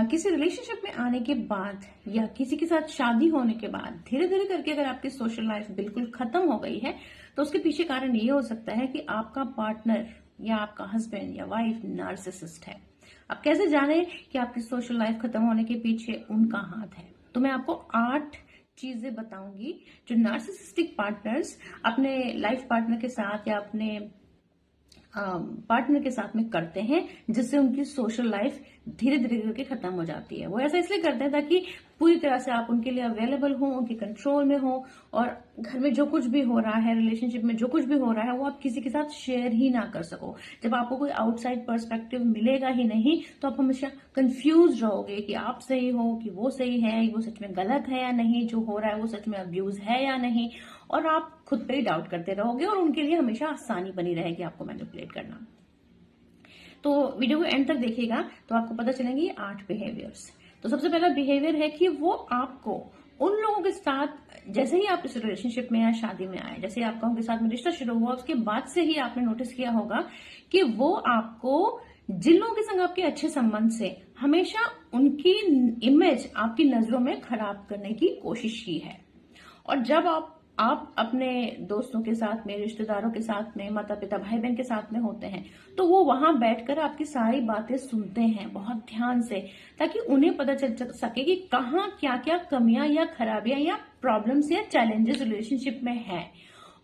किसी रिलेशनशिप में आने के बाद या किसी के साथ शादी होने के बाद धीरे धीरे करके अगर आपकी सोशल लाइफ बिल्कुल खत्म हो गई है तो उसके पीछे कारण ये हो सकता है कि आपका पार्टनर या आपका हस्बैंड या वाइफ नार्सिसिस्ट है। अब कैसे जाने कि आपकी सोशल लाइफ खत्म होने के पीछे उनका हाथ है? तो मैं आपको 8 चीजें बताऊंगी जो नार्सिसिस्टिक पार्टनर्स अपने लाइफ पार्टनर के साथ या अपने पार्टनर के साथ में करते हैं, जिससे उनकी सोशल लाइफ धीरे धीरे करके खत्म हो जाती है। वो ऐसा इसलिए करते हैं ताकि पूरी तरह से आप उनके लिए अवेलेबल हो, उनके कंट्रोल में हो, और घर में जो कुछ भी हो रहा है, रिलेशनशिप में जो कुछ भी हो रहा है, वो आप किसी के साथ शेयर ही ना कर सको। जब आपको कोई आउटसाइड पर्सपेक्टिव मिलेगा ही नहीं तो आप हमेशा कंफ्यूज रहोगे कि आप सही हो कि वो सही है, वो सच में गलत है या नहीं, जो हो रहा है वो सच में अब्यूज है या नहीं, और आप खुद पे ही डाउट करते रहोगे और उनके लिए हमेशा आसानी बनी रहेगी आपको मैनिपुलेट करना। तो वीडियो को एंड तक देखिएगा तो आपको पता चलेंगे ये 8 बिहेवियर्स। तो सबसे पहला बिहेवियर है कि वो आपको उन लोगों के साथ, जैसे ही आप इस रिलेशनशिप में या शादी में आए, जैसे ही आपका उनके साथ में रिश्ता शुरू हुआ, उसके बाद से ही आपने नोटिस किया होगा कि वो आपको जिन लोगों के संग आपके अच्छे संबंध से हमेशा उनकी इमेज आपकी नजरों में खराब करने की कोशिश की है। और जब आप अपने दोस्तों के साथ में, रिश्तेदारों के साथ में, माता पिता भाई बहन के साथ में होते हैं तो वो वहां बैठकर आपकी सारी बातें सुनते हैं बहुत ध्यान से, ताकि उन्हें पता चल सके कि कहाँ क्या क्या कमियां या खराबियां या प्रॉब्लम्स या चैलेंजेस रिलेशनशिप में है।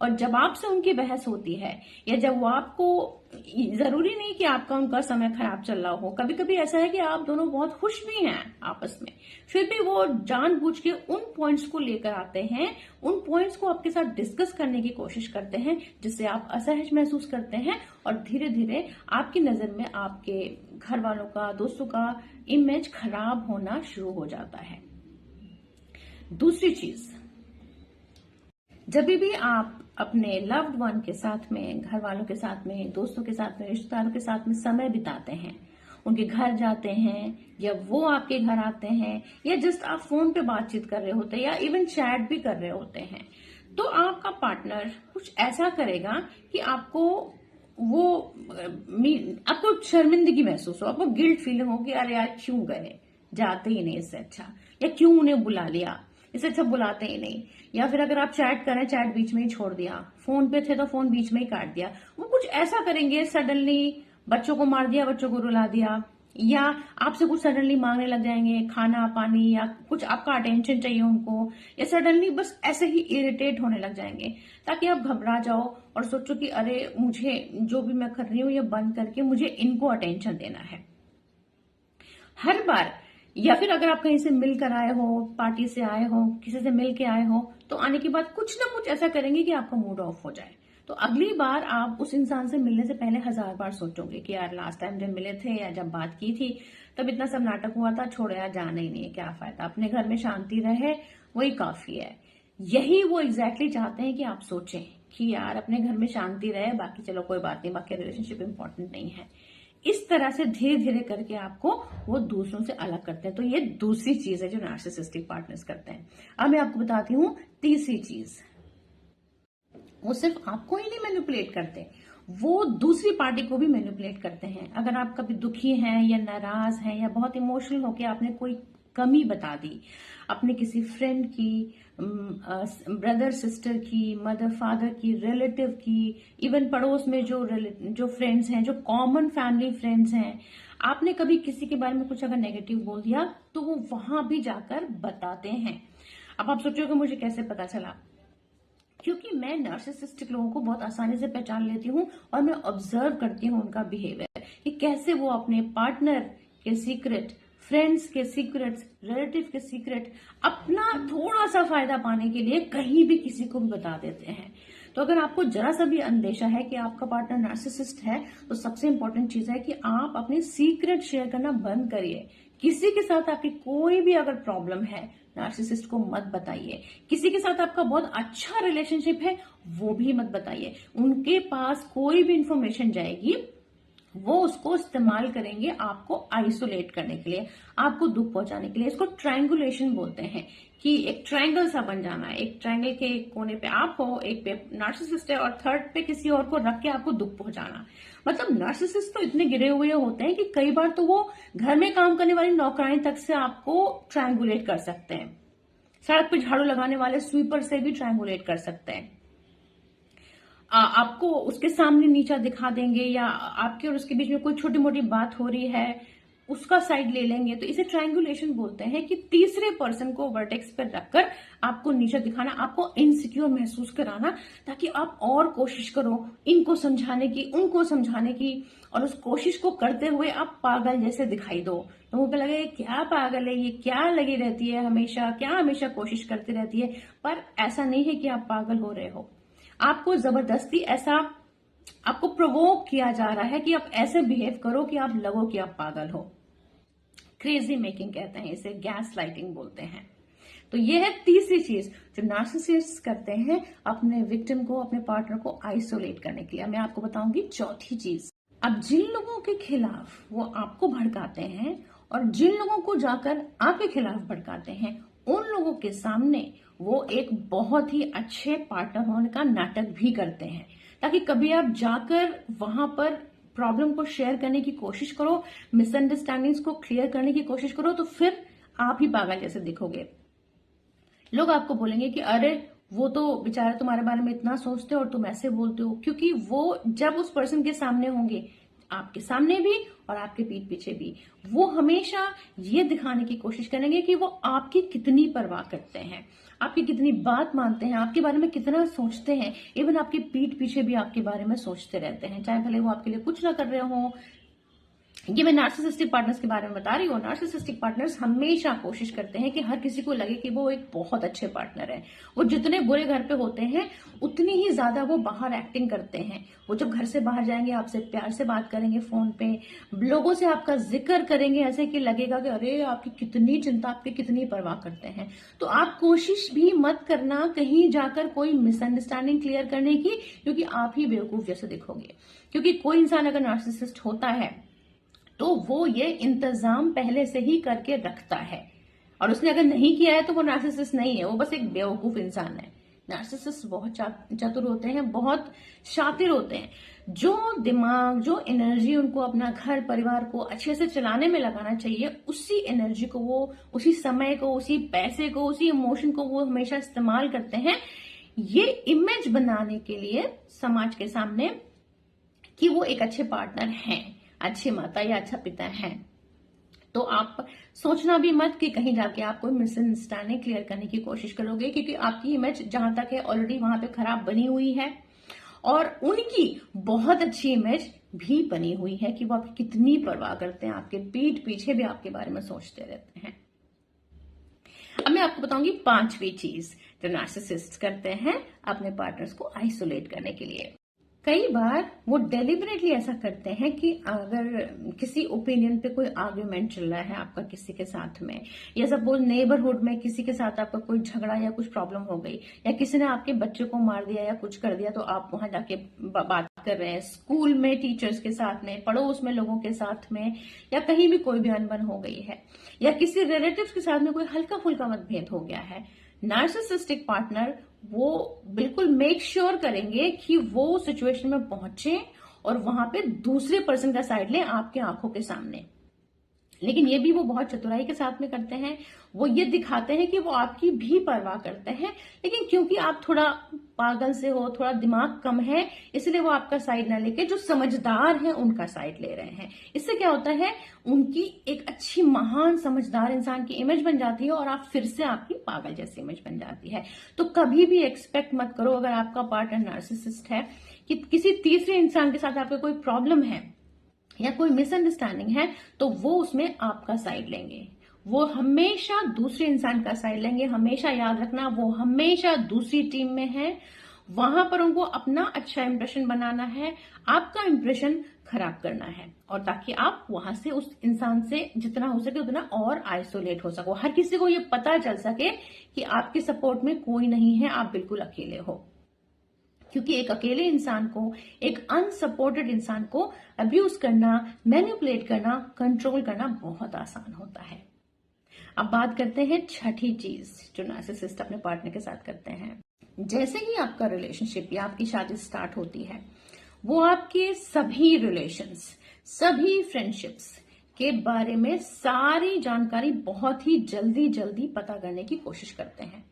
और जब आपसे उनकी बहस होती है या जब वो आपको, जरूरी नहीं कि आपका उनका समय खराब चल रहा हो, कभी कभी ऐसा है कि आप दोनों बहुत खुश भी हैं आपस में, फिर भी वो जानबूझ के उन पॉइंट्स को लेकर आते हैं, उन पॉइंट्स को आपके साथ डिस्कस करने की कोशिश करते हैं, जिससे आप असहज महसूस करते हैं और धीरे धीरे आपकी नजर में आपके घर वालों का, दोस्तों का इमेज खराब होना शुरू हो जाता है। दूसरी चीज, जब भी आप अपने लव्ड वन के साथ में, घर वालों के साथ में, दोस्तों के साथ में, रिश्तेदारों के साथ में समय बिताते हैं, उनके घर जाते हैं या वो आपके घर आते हैं या जस्ट आप फोन पे बातचीत कर रहे होते हैं या इवन चैट भी कर रहे होते हैं, तो आपका पार्टनर कुछ ऐसा करेगा कि आपको शर्मिंदगी महसूस हो, आपको गिल्ट फीलिंग हो कि अरे यार क्यों गए, जाते ही नहीं इससे अच्छा, या क्यों उन्हें बुला लिया, इससे अच्छा बुलाते ही नहीं। या फिर अगर आप चैट करें, चैट बीच में ही छोड़ दिया, फोन पे थे तो फोन बीच में ही काट दिया, वो कुछ ऐसा करेंगे, सडनली बच्चों को मार दिया, बच्चों को रुला दिया, या आपसे कुछ सडनली मांगने लग जाएंगे, खाना पानी या कुछ आपका अटेंशन चाहिए उनको, या सडनली बस ऐसे ही इरिटेट होने लग जाएंगे, ताकि आप घबरा जाओ और सोचो कि अरे मुझे जो भी मैं कर रही हूँ ये बंद करके मुझे इनको अटेंशन देना है हर बार। या फिर अगर आप कहीं से मिलकर आए हो, पार्टी से आए हो, किसी से मिल के आए हो, तो आने के बाद कुछ ना कुछ ऐसा करेंगे कि आपका मूड ऑफ हो जाए। तो अगली बार आप उस इंसान से मिलने से पहले 1000 बार सोचोगे कि यार लास्ट टाइम जब मिले थे या जब बात की थी तब इतना सब नाटक हुआ था, छोड़ो यार, जाना ही नहीं है, क्या फायदा, अपने घर में शांति रहे वही काफी है। यही वो एग्जैक्टली चाहते हैं कि आप सोचें कि यार अपने घर में शांति रहे, बाकी चलो कोई बात नहीं, बाकी रिलेशनशिप इंपॉर्टेंट नहीं है। इस तरह से धीरे धीरे करके आपको वो दूसरों से अलग करते हैं। तो ये दूसरी चीज है जो नार्सिसिस्टिक पार्टनर्स करते हैं। अब मैं आपको बताती हूँ तीसरी चीज। वो सिर्फ आपको ही नहीं मैनिपुलेट करते, वो दूसरी पार्टी को भी मैनिपुलेट करते हैं। अगर आप कभी दुखी हैं या नाराज हैं या बहुत इमोशनल होकर आपने कोई कमी बता दी अपने किसी फ्रेंड की, ब्रदर सिस्टर की, मदर फादर की, रिलेटिव की, इवन पड़ोस में जो फ्रेंड्स हैं, जो कॉमन फैमिली फ्रेंड्स हैं, आपने कभी किसी के बारे में कुछ अगर नेगेटिव बोल दिया तो वो वहां भी जाकर बताते हैं। अब आप सोचोगे मुझे कैसे पता चला? क्योंकि मैं नार्सिसिस्टिक लोगों को बहुत आसानी से पहचान लेती हूँ और मैं ऑब्जर्व करती हूँ उनका बिहेवियर, कि कैसे वो अपने पार्टनर के सीक्रेट, फ्रेंड्स के सीक्रेट्स, रिलेटिव के सीक्रेट अपना थोड़ा सा फायदा पाने के लिए कहीं भी किसी को भी बता देते हैं। तो अगर आपको जरा सा भी अंदेशा है कि आपका पार्टनर नार्सिसिस्ट है, तो सबसे इंपॉर्टेंट चीज है कि आप अपने सीक्रेट शेयर करना बंद करिए। किसी के साथ आपकी कोई भी अगर प्रॉब्लम है, नार्सिसिस्ट को मत बताइए। किसी के साथ आपका बहुत अच्छा रिलेशनशिप है, वो भी मत बताइए। उनके पास कोई भी इंफॉर्मेशन जाएगी वो उसको इस्तेमाल करेंगे आपको आइसोलेट करने के लिए, आपको दुख पहुंचाने के लिए। इसको ट्रायंगुलेशन बोलते हैं कि एक ट्रायंगल सा बन जाना। एक ट्रायंगल के एक कोने पे आप हो, एक पे नार्सिसिस्ट है और थर्ड पे किसी और को रख के आपको दुख पहुंचाना। मतलब नार्सिसिस्ट तो इतने गिरे हुए होते हैं कि कई बार तो वो घर में काम करने वाली नौकरानी तक से आपको ट्रायंगुलेट कर सकते हैं। सड़क पे झाड़ू लगाने वाले स्वीपर से भी ट्रायंगुलेट कर सकते हैं। आपको उसके सामने नीचा दिखा देंगे, या आपके और उसके बीच में कोई छोटी मोटी बात हो रही है उसका साइड ले लेंगे। तो इसे ट्रायंगुलेशन बोलते हैं कि तीसरे पर्सन को वर्टेक्स पर रखकर आपको नीचा दिखाना, आपको इनसिक्योर महसूस कराना, ताकि आप और कोशिश करो इनको समझाने की, उनको समझाने की, और उस कोशिश को करते हुए आप पागल जैसे दिखाई दो। लोगों को लगे क्या पागल है, ये क्या लगी रहती है हमेशा, क्या हमेशा कोशिश करती रहती है। पर ऐसा नहीं है कि आप पागल हो रहे हो, आपको जबरदस्ती ऐसा आपको प्रोवोक किया जा रहा है कि आप ऐसे बिहेव करो कि आप लगो कि आप पागल हो। क्रेजी मेकिंग कहते हैं इसे, गैस लाइटिंग बोलते हैं। तो ये है तीसरी चीज जो नार्सिसिस्ट करते हैं अपने विक्टिम को, अपने पार्टनर को आइसोलेट करने के लिए। मैं आपको बताऊंगी चौथी चीज। अब जिन लोगों के खिलाफ वो आपको भड़काते हैं और जिन लोगों को जाकर आपके खिलाफ भड़काते हैं, उन लोगों के सामने वो एक बहुत ही अच्छे पार्टनर होने का नाटक भी करते हैं, ताकि कभी आप जाकर वहां पर प्रॉब्लम को शेयर करने की कोशिश करो, मिसअंडरस्टैंडिंग्स को क्लियर करने की कोशिश करो, तो फिर आप ही पागल जैसे दिखोगे। लोग आपको बोलेंगे कि अरे वो तो बेचारे तुम्हारे बारे में इतना सोचते हो और तुम ऐसे बोलते हो, क्योंकि वो जब उस पर्सन के सामने होंगे, आपके सामने भी और आपके पीठ पीछे भी, वो हमेशा ये दिखाने की कोशिश करेंगे कि वो आपकी कितनी परवाह करते हैं, आपकी कितनी बात मानते हैं, आपके बारे में कितना सोचते हैं। इवन आपके पीठ पीछे भी आपके बारे में सोचते रहते हैं, चाहे भले वो आपके लिए कुछ ना कर रहे हो। ये मैं नार्सिसिस्टिक पार्टनर्स के बारे में बता रही हूँ। नार्सिसिस्टिक पार्टनर्स हमेशा कोशिश करते हैं कि हर किसी को लगे कि वो एक बहुत अच्छे पार्टनर है। वो जितने बुरे घर पे होते हैं उतनी ही ज्यादा वो बाहर एक्टिंग करते हैं। वो जब घर से बाहर जाएंगे आपसे प्यार से बात करेंगे, फोन पे लोगों से आपका जिक्र करेंगे, ऐसे कि लगेगा कि अरे आपकी कितनी चिंता, आपकी कितनी परवाह करते हैं। तो आप कोशिश भी मत करना कहीं जाकर कोई मिसअंडरस्टैंडिंग क्लियर करने की, क्योंकि आप ही बेवकूफ जैसे दिखोगे। क्योंकि कोई इंसान अगर नार्सिसिस्ट होता है तो वो ये इंतजाम पहले से ही करके रखता है, और उसने अगर नहीं किया है तो वो नार्सिसिस्ट नहीं है, वो बस एक बेवकूफ इंसान है। नार्सिसिस्ट बहुत चतुर होते हैं, बहुत शातिर होते हैं। जो दिमाग, जो एनर्जी उनको अपना घर परिवार को अच्छे से चलाने में लगाना चाहिए, उसी एनर्जी को वो, उसी समय को, उसी पैसे को, उसी इमोशन को वो हमेशा इस्तेमाल करते हैं ये इमेज बनाने के लिए समाज के सामने कि वो एक अच्छे पार्टनर हैं, अच्छी माता या अच्छा पिता है। तो आप सोचना भी मत कि कहीं जाके आप कोई मिसअंडरस्टैंडिंग क्लियर करने की कोशिश करोगे, क्योंकि आपकी इमेज जहां तक है ऑलरेडी वहां पे खराब बनी हुई है, और उनकी बहुत अच्छी इमेज भी बनी हुई है कि वो आपकी कितनी परवाह करते हैं, आपके पीठ पीछे भी आपके बारे में सोचते रहते हैं। अब मैं आपको बताऊंगी पांचवी चीज जो नार्सिसिस्ट करते हैं अपने पार्टनर्स को आइसोलेट करने के लिए। कई बार वो डेलिबरेटली ऐसा करते हैं कि अगर किसी ओपिनियन पे कोई आर्ग्यूमेंट चल रहा है आपका किसी के साथ में, या सपोज नेबरहुड में किसी के साथ आपका कोई झगड़ा या कुछ प्रॉब्लम हो गई, या किसी ने आपके बच्चे को मार दिया या कुछ कर दिया, तो आप वहां जाके बात कर रहे हैं, स्कूल में टीचर्स के साथ में, पड़ोस में लोगों के साथ में, या कहीं भी कोई भी अनबन हो गई है, या किसी रिलेटिव्स के साथ में कोई हल्का फुल्का मतभेद हो गया है। नार्सिसिस्टिक पार्टनर वो बिल्कुल मेक श्योर करेंगे कि वो सिचुएशन में पहुंचे और वहां पे दूसरे पर्सन का साइड लें आपके आंखों के सामने। लेकिन ये भी वो बहुत चतुराई के साथ में करते हैं। वो ये दिखाते हैं कि वो आपकी भी परवाह करते हैं, लेकिन क्योंकि आप थोड़ा पागल से हो, थोड़ा दिमाग कम है, इसलिए वो आपका साइड ना लेके जो समझदार है उनका साइड ले रहे हैं। इससे क्या होता है, उनकी एक अच्छी महान समझदार इंसान की इमेज बन जाती है और आप फिर से आपकी पागल जैसी इमेज बन जाती है। तो कभी भी एक्सपेक्ट मत करो अगर आपका पार्टनर नार्सिसिस्ट है कि किसी तीसरे इंसान के साथ आपका कोई प्रॉब्लम है या कोई मिसअंडरस्टैंडिंग है तो वो उसमें आपका साइड लेंगे। वो हमेशा दूसरे इंसान का साइड लेंगे। हमेशा याद रखना, वो हमेशा दूसरी टीम में है, वहां पर उनको अपना अच्छा इंप्रेशन बनाना है, आपका इंप्रेशन खराब करना है, और ताकि आप वहां से उस इंसान से जितना हो सके उतना और आइसोलेट हो सको। हर किसी को ये पता चल सके कि आपके सपोर्ट में कोई नहीं है, आप बिल्कुल अकेले हो। क्योंकि एक अकेले इंसान को, एक अनसपोर्टेड इंसान को अब्यूज करना, मैनिपुलेट करना, कंट्रोल करना बहुत आसान होता है। अब बात करते हैं छठी चीज जो नार्सिसिस्ट अपने पार्टनर के साथ करते हैं। जैसे ही आपका रिलेशनशिप या आपकी शादी स्टार्ट होती है, वो आपके सभी रिलेशंस, सभी फ्रेंडशिप्स के बारे में सारी जानकारी बहुत ही जल्दी जल्दी पता करने की कोशिश करते हैं।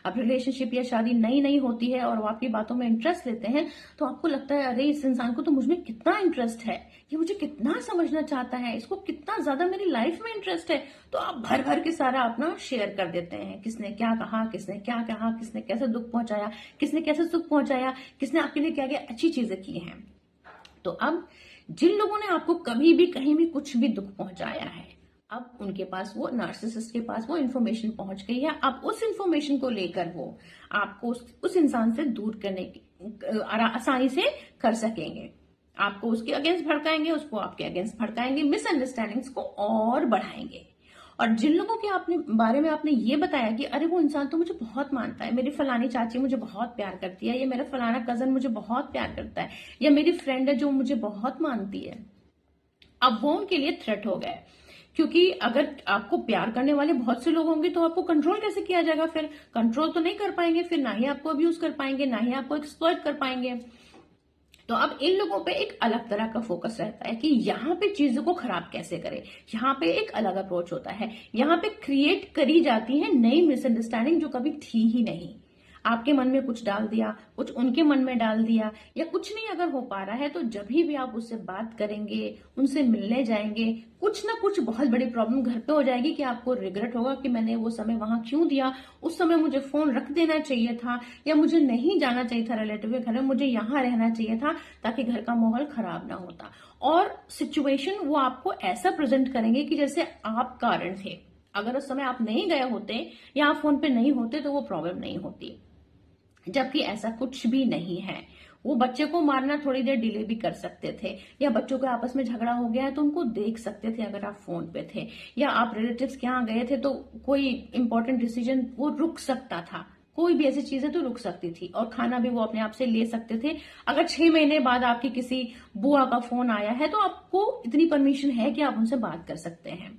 अब रिलेशनशिप या शादी नई नई होती है और वो आपकी बातों में इंटरेस्ट लेते हैं, तो आपको लगता है अरे इस इंसान को तो मुझ में कितना इंटरेस्ट है, ये मुझे कितना समझना चाहता है, इसको कितना ज्यादा मेरी लाइफ में इंटरेस्ट है। तो आप भर भर के सारा अपना शेयर कर देते हैं, किसने क्या कहा, किसने क्या कहा, किसने कैसे दुख पहुंचाया, किसने कैसे सुख पहुंचाया, किसने आपके लिए क्या क्या अच्छी चीजें की हैं। तो अब जिन लोगों ने आपको कभी भी कहीं भी कुछ भी दुख पहुंचाया है, अब उनके पास, वो नार्सिसिस्ट के पास वो इन्फॉर्मेशन पहुंच गई है। अब उस इन्फॉर्मेशन को लेकर वो आपको उस इंसान से दूर करने की आसानी से कर सकेंगे। आपको उसके अगेंस्ट भड़काएंगे, उसको आपके अगेंस्ट भड़काएंगे, मिसअंडरस्टैंडिंग्स को और बढ़ाएंगे। और जिन लोगों के आपने बारे में आपने ये बताया कि अरे वो इंसान तो मुझे बहुत मानता है, मेरी फलानी चाची मुझे बहुत प्यार करती है, या मेरा फलाना कजन मुझे बहुत प्यार करता है, या मेरी फ्रेंड है जो मुझे बहुत मानती है, अब वो उनके लिए थ्रेट हो गए। क्योंकि अगर आपको प्यार करने वाले बहुत से लोग होंगे तो आपको कंट्रोल कैसे किया जाएगा? फिर कंट्रोल तो नहीं कर पाएंगे, फिर ना ही आपको अब्यूज कर पाएंगे, ना ही आपको एक्सप्लॉइट कर पाएंगे। तो अब इन लोगों पे एक अलग तरह का फोकस रहता है कि यहाँ पे चीजों को खराब कैसे करें। यहाँ पे एक अलग अप्रोच होता है, यहाँ पे क्रिएट करी जाती है नई मिसअंडरस्टैंडिंग जो कभी थी ही नहीं। आपके मन में कुछ डाल दिया, कुछ उनके मन में डाल दिया, या कुछ नहीं अगर हो पा रहा है तो जब भी आप उससे बात करेंगे, उनसे मिलने जाएंगे, कुछ ना कुछ बहुत बड़ी प्रॉब्लम घर पे हो जाएगी कि आपको रिग्रेट होगा कि मैंने वो समय वहां क्यों दिया, उस समय मुझे फोन रख देना चाहिए था, या मुझे नहीं जाना चाहिए था रिलेटिव के घर में, मुझे यहाँ रहना चाहिए था ताकि घर का माहौल खराब ना होता। और सिचुएशन वो आपको ऐसा प्रेजेंट करेंगे कि जैसे आप कारण थे। अगर उस समय आप नहीं गए होते या आप फोन पे नहीं होते तो वो प्रॉब्लम नहीं होती, जबकि ऐसा कुछ भी नहीं है। वो बच्चे को मारना थोड़ी देर डिले भी कर सकते थे, या बच्चों के आपस में झगड़ा हो गया है तो उनको देख सकते थे अगर आप फोन पे थे, या आप रिलेटिव्स के यहाँ गए थे तो कोई इंपॉर्टेंट डिसीजन वो रुक सकता था, कोई भी ऐसी चीजें तो रुक सकती थी, और खाना भी वो अपने आप से ले सकते थे। अगर 6 महीने बाद आपकी किसी बुआ का फोन आया है तो आपको इतनी परमिशन है कि आप उनसे बात कर सकते हैं।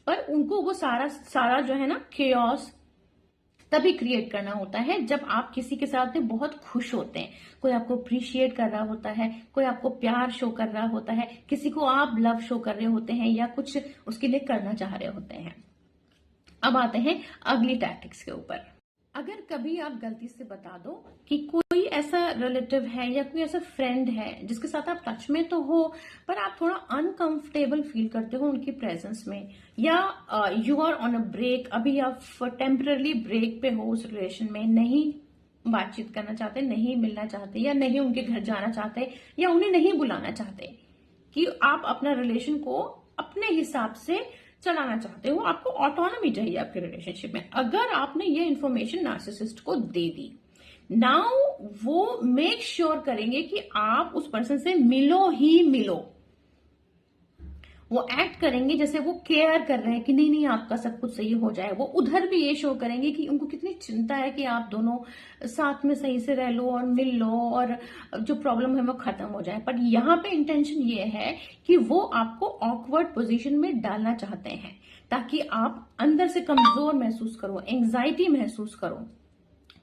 पर उनको वो सारा जो है ना केओस तभी क्रिएट करना होता है जब आप किसी के साथ में बहुत खुश होते हैं, कोई आपको अप्रिशिएट कर रहा होता है, कोई आपको प्यार शो कर रहा होता है, किसी को आप लव शो कर रहे होते हैं, या कुछ उसके लिए करना चाह रहे होते हैं। अब आते हैं अगली टैक्टिक्स के ऊपर। अगर कभी आप गलती से बता दो कि कोई ऐसा रिलेटिव है या कोई ऐसा फ्रेंड है जिसके साथ आप टच में तो हो पर आप थोड़ा अनकंफर्टेबल फील करते हो उनकी प्रेजेंस में, या you are on a break, अभी आप टेम्पररी ब्रेक पे हो उस रिलेशन में, नहीं बातचीत करना चाहते, नहीं मिलना चाहते, या नहीं उनके घर जाना चाहते, या उन्हें नहीं बुलाना चाहते, कि आप अपना रिलेशन को अपने हिसाब से चलाना चाहते हो, आपको ऑटोनॉमी चाहिए आपके रिलेशनशिप में। अगर आपने ये इन्फॉर्मेशन नार्सिसिस्ट को दे दी, नाउ वो मेक श्योर करेंगे कि आप उस पर्सन से मिलो ही मिलो। वो एक्ट करेंगे जैसे वो केयर कर रहे हैं कि नहीं नहीं आपका सब कुछ सही हो जाए। वो उधर भी ये शो करेंगे कि उनको कितनी चिंता है कि आप दोनों साथ में सही से रह लो और मिल लो और जो प्रॉब्लम है वो खत्म हो जाए। पर यहाँ पे इंटेंशन ये है कि वो आपको ऑकवर्ड पोजीशन में डालना चाहते हैं ताकि आप अंदर से कमजोर महसूस करो, एंग्जाइटी महसूस करो,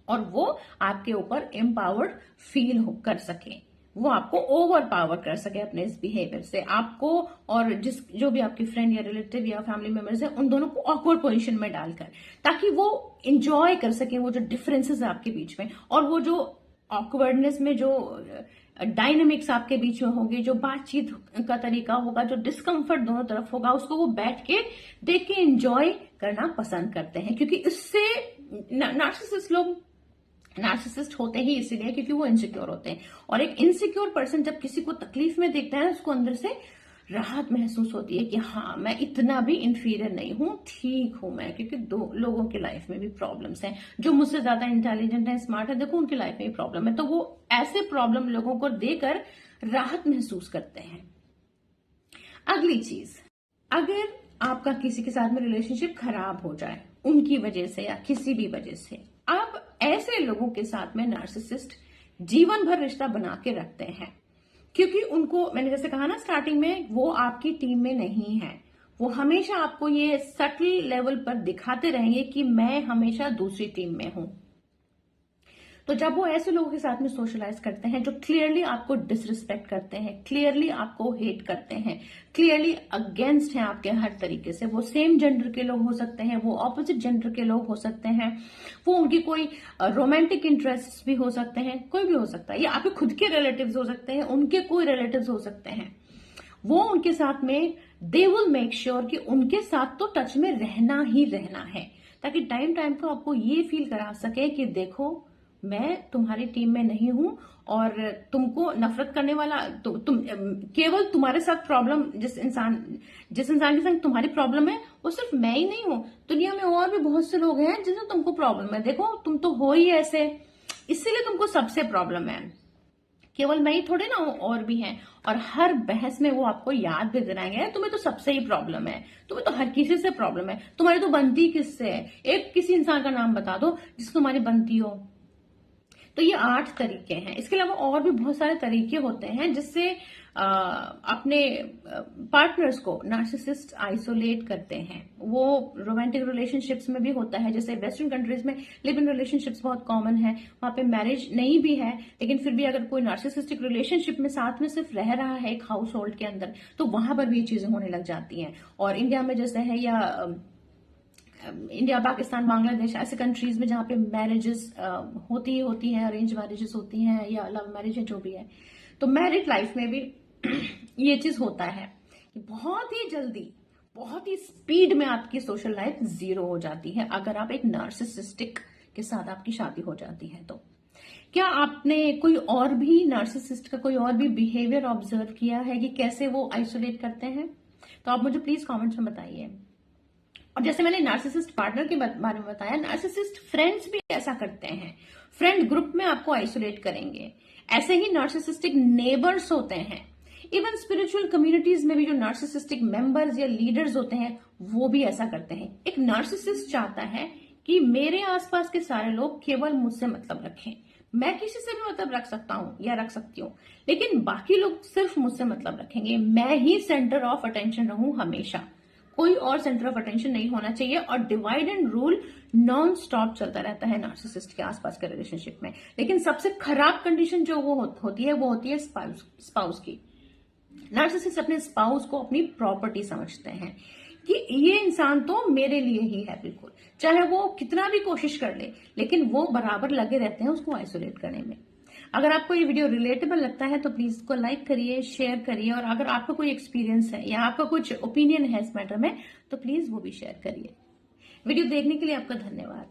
और वो आपके ऊपर एम्पावर्ड फील कर सके, वो आपको ओवर पावर कर सके अपने इस बिहेवियर से, आपको और जो भी आपकी फ्रेंड या रिलेटिव या फैमिली मेंबर्स है उन दोनों को ऑकवर्ड पोजीशन में डालकर, ताकि वो इंजॉय कर सके वो जो डिफरेंसेस है आपके बीच में, और वो जो ऑकवर्डनेस में जो डायनेमिक्स आपके बीच में होगी, जो बातचीत का तरीका होगा, जो डिस्कम्फर्ट दोनों तरफ होगा, उसको वो बैठ के देख के इंजॉय करना पसंद करते हैं। क्योंकि इससे नार्सिसिस्ट होते ही इसीलिए क्योंकि वो इनसिक्योर होते हैं, और एक इनसिक्योर पर्सन जब किसी को तकलीफ में देखता है उसको अंदर से राहत महसूस होती है कि हाँ मैं इतना भी इंफीरियर नहीं हूं, ठीक हूं मैं, क्योंकि दो लोगों की लाइफ में भी प्रॉब्लम्स हैं, जो मुझसे ज्यादा इंटेलिजेंट है, स्मार्ट है, देखो उनकी लाइफ में भी प्रॉब्लम है, तो वो ऐसे प्रॉब्लम लोगों को देकर राहत महसूस करते हैं। अगली चीज, अगर आपका किसी के साथ में रिलेशनशिप खराब हो जाए उनकी वजह से या किसी भी वजह से, अब ऐसे लोगों के साथ में नार्सिसिस्ट जीवन भर रिश्ता बना के रखते हैं, क्योंकि उनको, मैंने जैसे कहा ना स्टार्टिंग में, वो आपकी टीम में नहीं है। वो हमेशा आपको ये सटल लेवल पर दिखाते रहेंगे कि मैं हमेशा दूसरी टीम में हूं। तो जब वो ऐसे लोगों के साथ में सोशलाइज करते हैं जो क्लियरली आपको डिसरिस्पेक्ट करते हैं, क्लियरली आपको हेट करते हैं, क्लियरली अगेंस्ट हैं आपके हर तरीके से, वो सेम जेंडर के लोग हो सकते हैं, वो ऑपोजिट जेंडर के लोग हो सकते हैं, वो उनकी कोई रोमांटिक इंटरेस्ट भी हो सकते हैं, कोई भी हो सकता है, या आपके खुद के रिलेटिव्स हो सकते हैं, उनके कोई रिलेटिव्स हो सकते हैं, वो उनके साथ में दे विल मेक श्योर कि उनके साथ तो टच में रहना ही रहना है, ताकि टाइम टाइम को आपको ये फील करा सके कि देखो मैं तुम्हारी टीम में नहीं हूं, और तुमको नफरत करने वाला तुम केवल तुम्हारे साथ प्रॉब्लम, जिस इंसान के साथ तुम्हारी प्रॉब्लम है वो सिर्फ मैं ही नहीं हूं, दुनिया में और भी बहुत से लोग हैं जिनसे तुमको प्रॉब्लम है, देखो तुम तो हो ही ऐसे, इसीलिए तुमको सबसे प्रॉब्लम है, केवल मैं ही थोड़े ना हूं, और भी हैं। और हर बहस में वो आपको याद भी दिलाएंगे तुम्हें तो सबसे ही प्रॉब्लम है, तुम्हें तो हर किसी से प्रॉब्लम है, तुम्हारी तो बनती किससे है, एक किसी इंसान का नाम बता दो जिससे तुम्हारी बनती हो। तो ये 8 तरीके हैं। इसके अलावा और भी बहुत सारे तरीके होते हैं जिससे अपने पार्टनर्स को नार्सिसिस्ट आइसोलेट करते हैं। वो रोमांटिक रिलेशनशिप्स में भी होता है, जैसे वेस्टर्न कंट्रीज में लिव इन रिलेशनशिप्स बहुत कॉमन है, वहां पे मैरिज नहीं भी है, लेकिन फिर भी अगर कोई नार्सिसिस्टिक रिलेशनशिप में साथ में सिर्फ रह रहा है एक हाउस होल्ड के अंदर, तो वहां पर भी ये चीजें होने लग जाती हैं। और इंडिया में जैसे है, या इंडिया, पाकिस्तान, बांग्लादेश, ऐसे कंट्रीज में जहां पे मैरिजेस होती है, अरेंज मैरिजेस होती हैं या लव मैरिज है, जो भी है, तो मैरिड लाइफ में भी ये चीज होता है कि बहुत ही जल्दी, बहुत ही स्पीड में आपकी सोशल लाइफ जीरो हो जाती है अगर आप एक नार्सिसिस्टिक के साथ आपकी शादी हो जाती है। तो क्या आपने कोई और भी नार्सिसिस्ट का कोई और भी बिहेवियर ऑब्जर्व किया है कि कैसे वो आइसोलेट करते हैं? तो आप मुझे प्लीज कमेंट्स में बताइए। और जैसे मैंने नार्सिसिस्ट पार्टनर के बारे में बताया, नार्सिसिस्ट फ्रेंड्स भी ऐसा करते हैं, फ्रेंड ग्रुप में आपको आइसोलेट करेंगे। ऐसे ही नार्सिसिस्टिक नेबर्स होते हैं। इवन स्पिरिचुअल कम्युनिटीज में भी जो नार्सिसिस्टिक मेंबर्स या लीडर्स होते हैं वो भी ऐसा करते हैं। एक नार्सिसिस्ट चाहता है कि मेरे आसपास के सारे लोग केवल मुझसे मतलब रखें, मैं किसी से भी मतलब रख सकता हूं या रख सकती हूं, लेकिन बाकी लोग सिर्फ मुझसे मतलब रखेंगे, मैं ही सेंटर ऑफ अटेंशन रहूं हमेशा, कोई और सेंटर ऑफ अटेंशन नहीं होना चाहिए। और divide and rule non stop चलता रहता है नार्सिसिस्ट के आसपास के रिलेशनशिप में। लेकिन सबसे खराब कंडीशन जो वो होती है स्पाउस की। नार्सिसिस्ट अपने स्पाउस को अपनी प्रॉपर्टी समझते हैं कि ये इंसान तो मेरे लिए ही है बिल्कुल, चाहे वो कितना भी कोशिश कर ले, लेकिन वो बराबर लगे रहते हैं उसको आइसोलेट करने में। अगर आपको ये वीडियो रिलेटेबल लगता है तो प्लीज इसको लाइक करिए, शेयर करिए, और अगर आपका कोई एक्सपीरियंस है या आपका कुछ ओपिनियन है इस मैटर में तो प्लीज वो भी शेयर करिए। वीडियो देखने के लिए आपका धन्यवाद।